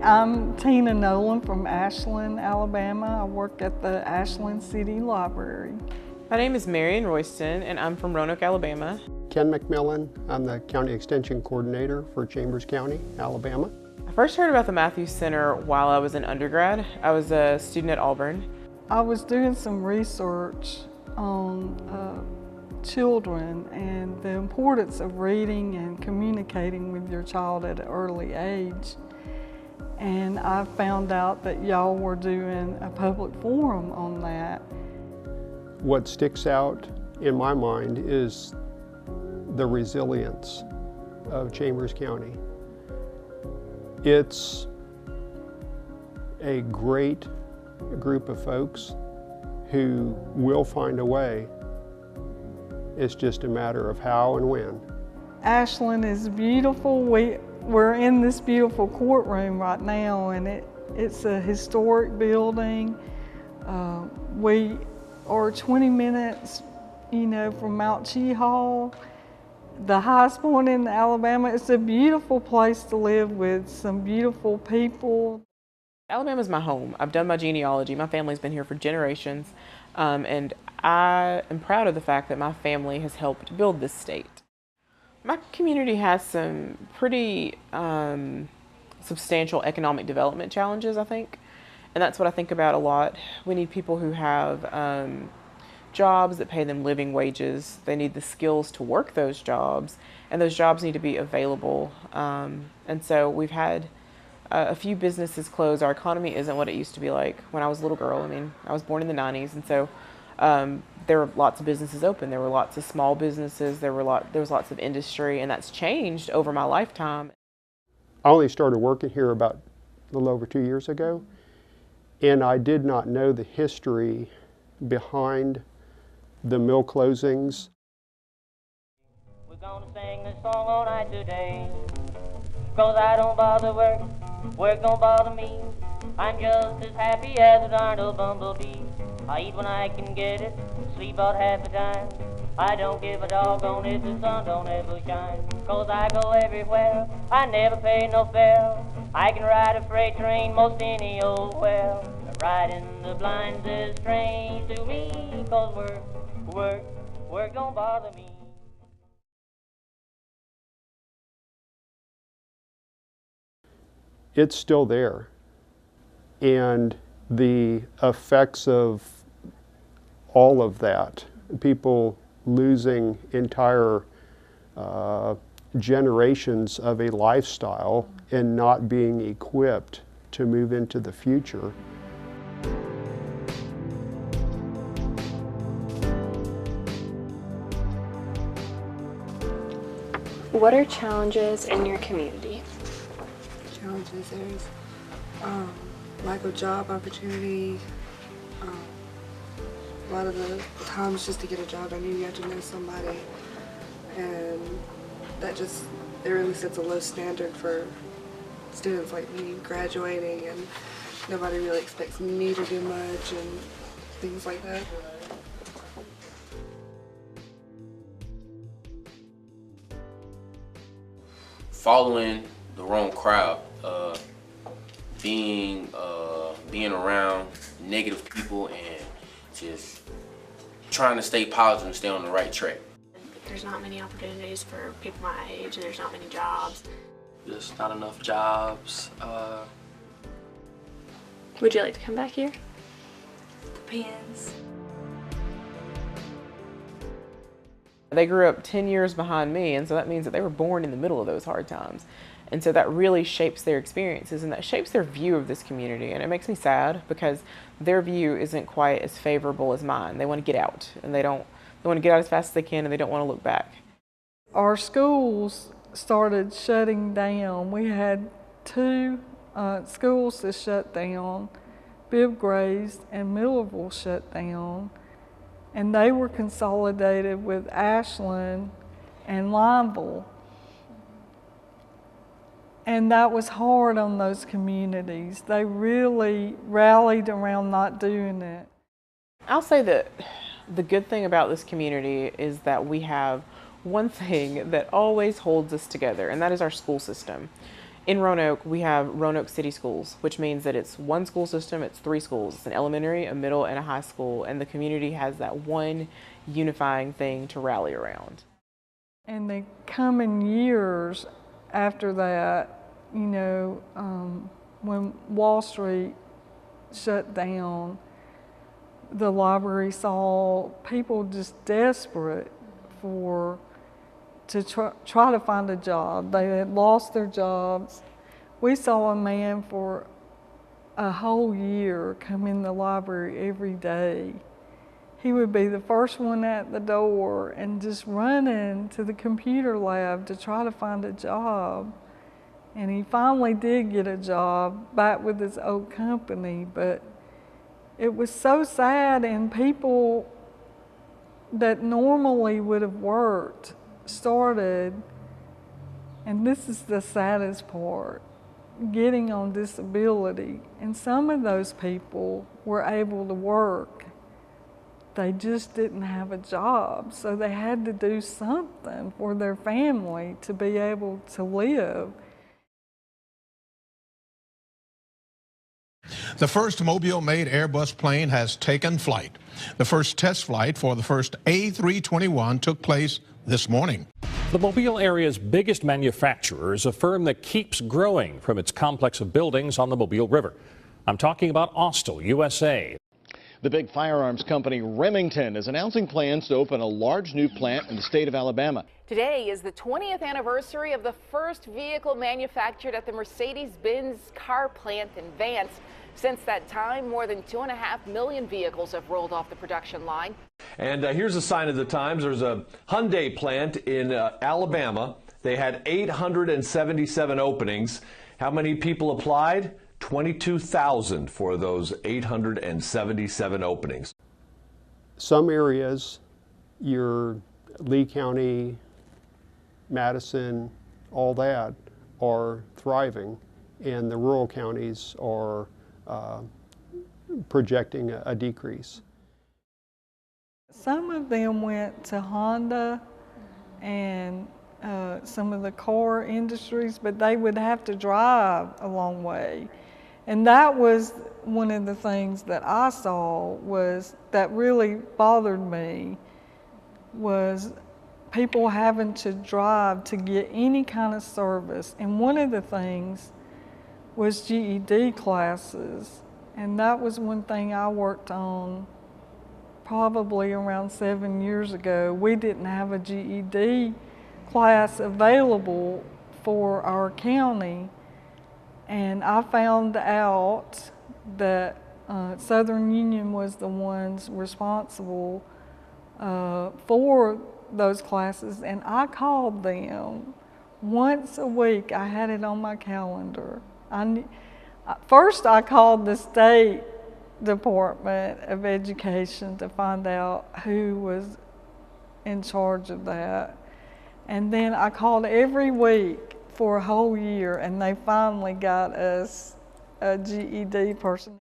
I'm Tina Nolan from Ashland, Alabama. I work at the Ashland City Library. My name is Marion Royston, and I'm from Roanoke, Alabama. Ken McMillan. I'm the County Extension Coordinator for Chambers County, Alabama. I first heard about the Matthews Center while I was an undergrad. I was a student at Auburn. I was doing some research on children and the importance of reading and communicating with your child at an early age. And I found out that y'all were doing a public forum on that. What sticks out in my mind is the resilience of Chambers County. It's a great group of folks who will find a way. It's just a matter of how and when. Ashland is beautiful. We're in this beautiful courtroom right now, and it's a historic building. We are 20 minutes, from Mount Cheahaw, the highest point in Alabama. It's a beautiful place to live with some beautiful people. Alabama's my home. I've done my genealogy. My family's been here for generations, and I am proud of the fact that my family has helped build this state. My community has some pretty substantial economic development challenges, I think, and that's what I think about a lot. We need people who have jobs that pay them living wages. They need the skills to work those jobs, and those jobs need to be available. And so we've had a few businesses close. Our economy isn't what it used to be like when I was a little girl. I mean, I was born in the 90s, and so there were lots of businesses open. There were lots of small businesses. There was lots of industry, and that's changed over my lifetime. I only started working here about a little over 2 years ago, and I did not know the history behind the mill closings. We're gonna sing this song all night today, 'cause I don't bother work don't bother me. I'm just as happy as a darned old bumblebee. I eat when I can get it, sleep about half the time. I don't give a doggone if the sun don't ever shine, 'cause I go everywhere, I never pay no fare. I can ride a freight train most any old where. Riding the blinds is strange to me, 'cause work don't bother me. It's still there. And the effects of all of that, people losing entire generations of a lifestyle and not being equipped to move into the future. What are challenges in your community? Challenges, there's lack of job opportunity. A lot of the times just to get a job, I knew you had to know somebody, and it really sets a low standard for students like me graduating, and nobody really expects me to do much and things like that. Following the wrong crowd, being around negative people, and just trying to stay positive and stay on the right track. There's not many opportunities for people my age, and there's not many jobs. Just not enough jobs. Would you like to come back here? Depends. They grew up 10 years behind me, and so that means that they were born in the middle of those hard times. And so that really shapes their experiences, and that shapes their view of this community. And it makes me sad because their view isn't quite as favorable as mine. They want to get out, and they want to get out as fast as they can, and they don't want to look back. Our schools started shutting down. We had two schools that shut down, Bibb Graves and Millerville shut down, and they were consolidated with Ashland and Lineville. And that was hard on those communities. They really rallied around not doing it. I'll say that the good thing about this community is that we have one thing that always holds us together, and that is our school system. In Roanoke, we have Roanoke City Schools, which means that it's one school system, it's 3 schools. It's an elementary, a middle, and a high school, and the community has that one unifying thing to rally around. In the coming years after that, you know, when Wall Street shut down, the library saw people just desperate to try to find a job. They had lost their jobs. We saw a man for a whole year come in the library every day. He would be the first one at the door and just running to the computer lab to try to find a job. And he finally did get a job back with his old company, but it was so sad, and people that normally would have worked started, and this is the saddest part, getting on disability. And some of those people were able to work. They just didn't have a job, so they had to do something for their family to be able to live. The first Mobile-made Airbus plane has taken flight. The first test flight for the first A321 took place this morning. The Mobile area's biggest manufacturer is a firm that keeps growing from its complex of buildings on the Mobile River. I'm talking about Austell, USA. The big firearms company Remington is announcing plans to open a large new plant in the state of Alabama. Today is the 20th anniversary of the first vehicle manufactured at the Mercedes-Benz car plant in Vance. Since that time, more than 2.5 million vehicles have rolled off the production line. And here's a sign of the times. There's a Hyundai plant in Alabama. They had 877 openings. How many people applied? 22,000 for those 877 openings. Some areas, your Lee County, Madison, all that, are thriving, and the rural counties are projecting a decrease. Some of them went to Honda and some of the car industries, but they would have to drive a long way. And that was one of the things that I saw was that really bothered me, was people having to drive to get any kind of service. And one of the things was GED classes. And that was one thing I worked on probably around 7 years ago. We didn't have a GED class available for our county. And I found out that Southern Union was the ones responsible for those classes, and I called them once a week. I had it on my calendar. First I called the State Department of Education to find out who was in charge of that. And then I called every week for a whole year, and they finally got us a GED person.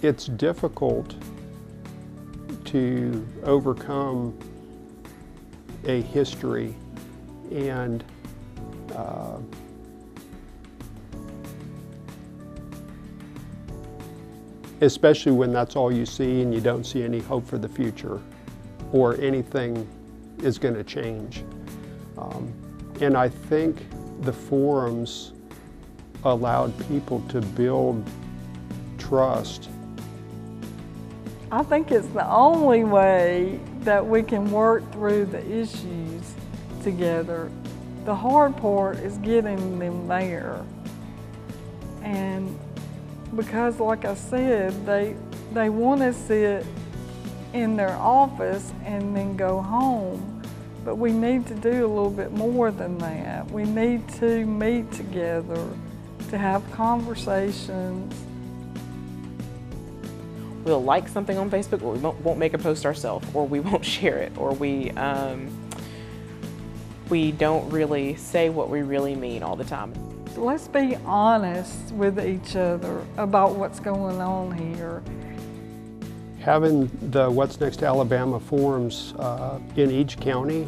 It's difficult to overcome a history and especially when that's all you see and you don't see any hope for the future or anything is going to change. And I think the forums allowed people to build trust. I think it's the only way that we can work through the issues together. The hard part is getting them there. And because, like I said, they want to sit in their office and then go home. But we need to do a little bit more than that. We need to meet together, to have conversations. We'll like something on Facebook, but we won't make a post ourselves, or we won't share it, or we We don't really say what we really mean all the time. Let's be honest with each other about what's going on here. Having the What's Next Alabama forums in each county,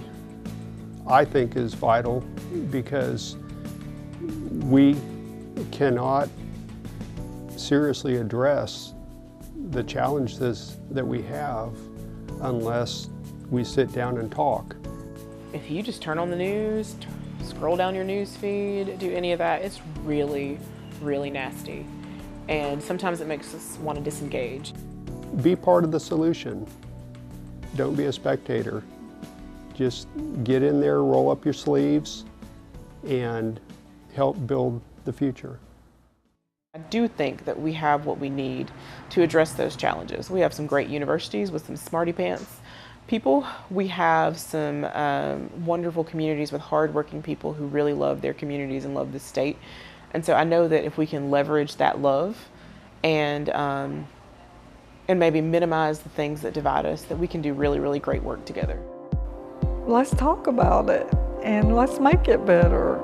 I think is vital, because we cannot seriously address the challenges that we have unless we sit down and talk. If you just turn on the news, scroll down your news feed, do any of that, it's really, really nasty. And sometimes it makes us want to disengage. Be part of the solution. Don't be a spectator. Just get in there, roll up your sleeves, and help build the future. I do think that we have what we need to address those challenges. We have some great universities with some smarty pants people. We have some wonderful communities with hardworking people who really love their communities and love the state. And so I know that if we can leverage that love and maybe minimize the things that divide us, that we can do really, really great work together. Let's talk about it and let's make it better.